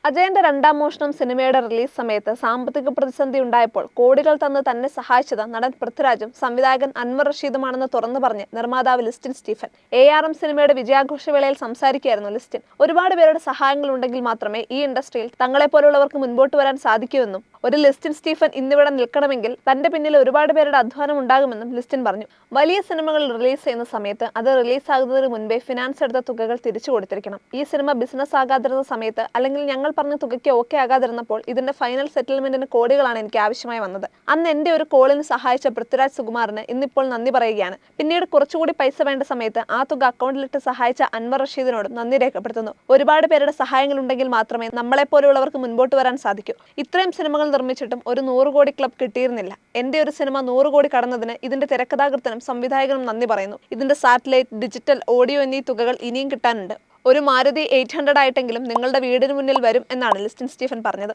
അജയന്റെ രണ്ടാം മോഷണം സിനിമയുടെ റിലീസ് സമയത്ത് സാമ്പത്തിക പ്രതിസന്ധി ഉണ്ടായപ്പോൾ കോടികൾ തന്ന് തന്നെ സഹായിച്ചത് നടൻ പൃഥ്വിരാജും സംവിധായകൻ അൻവർ റഷീദുമാണെന്ന് തുറന്നു പറഞ്ഞ് നിർമ്മാതാവ് ലിസ്റ്റിൻ സ്റ്റീഫൻ. ARM സിനിമയുടെ വിജയാഘോഷവേളയിൽ സംസാരിക്കുകയായിരുന്നു ലിസ്റ്റിൻ. ഒരുപാട് പേരുടെ സഹായങ്ങൾ ഉണ്ടെങ്കിൽ മാത്രമേ ഈ ഇൻഡസ്ട്രിയിൽ തങ്ങളെപ്പോലുള്ളവർക്ക് മുൻപോട്ട് വരാൻ സാധിക്കൂവെന്നും ഒരു ലിസ്റ്റിൻ സ്റ്റീഫൻ ഇന്നിവിടെ നിൽക്കണമെങ്കിൽ തന്റെ പിന്നിൽ ഒരുപാട് പേരുടെ അധ്വാനം ഉണ്ടാകുമെന്നും ലിസ്റ്റിൻ പറഞ്ഞു. വലിയ സിനിമകൾ റിലീസ് ചെയ്യുന്ന സമയത്ത് അത് റിലീസാകുന്നതിന് മുൻപേ ഫിനാൻസ് എടുത്ത തുകകൾ തിരിച്ചു കൊടുത്തിരിക്കണം. ഈ സിനിമ ബിസിനസ് ആകാതിരുന്ന സമയത്ത് അല്ലെങ്കിൽ ഞങ്ങൾ പറഞ്ഞ തുകയ്ക്ക് ഓക്കെ ആകാതിരുന്നപ്പോൾ ഇതിന്റെ ഫൈനൽ സെറ്റിൽമെന്റിന് കോടികളാണ് എനിക്ക് ആവശ്യമായി വന്നത്. അന്ന് എന്റെ ഒരു കോളിന് സഹായിച്ച പൃഥ്വിരാജ് സുകുമാറിന് ഇന്നിപ്പോൾ നന്ദി പറയുകയാണ്. പിന്നീട് കുറച്ചുകൂടി പൈസ വേണ്ട സമയത്ത് ആ തുക അക്കൗണ്ടിലിട്ട് സഹായിച്ച അൻവർ റഷീദിനോടും നന്ദി രേഖപ്പെടുത്തുന്നു. ഒരുപാട് പേരുടെ സഹായങ്ങൾ ഉണ്ടെങ്കിൽ മാത്രമേ നമ്മളെപ്പോലുള്ളവർക്ക് മുൻപോട്ട് വരാൻ സാധിക്കൂ. ഇത്രയും സിനിമകൾ നിർമ്മിച്ചിട്ടും ഒരു 100 കോടി ക്ലബ് കിട്ടിയിരുന്നില്ല. എന്റെ ഒരു സിനിമ 100 കോടി കടന്നതിന് ഇതിന്റെ തിരക്കഥാകൃത്തിനും സംവിധായകനും നന്ദി പറയുന്നു. ഇതിന്റെ സാറ്റലൈറ്റ്, ഡിജിറ്റൽ, ഓഡിയോ എന്നീ തുകകൾ ഇനിയും കിട്ടാനുണ്ട്. ഒരു മാരുതി 800 ആയിട്ടെങ്കിലും നിങ്ങളുടെ വീടിന് മുന്നിൽ വരും എന്നാണ് ലിസ്റ്റിൻ സ്റ്റീഫൻ പറഞ്ഞത്.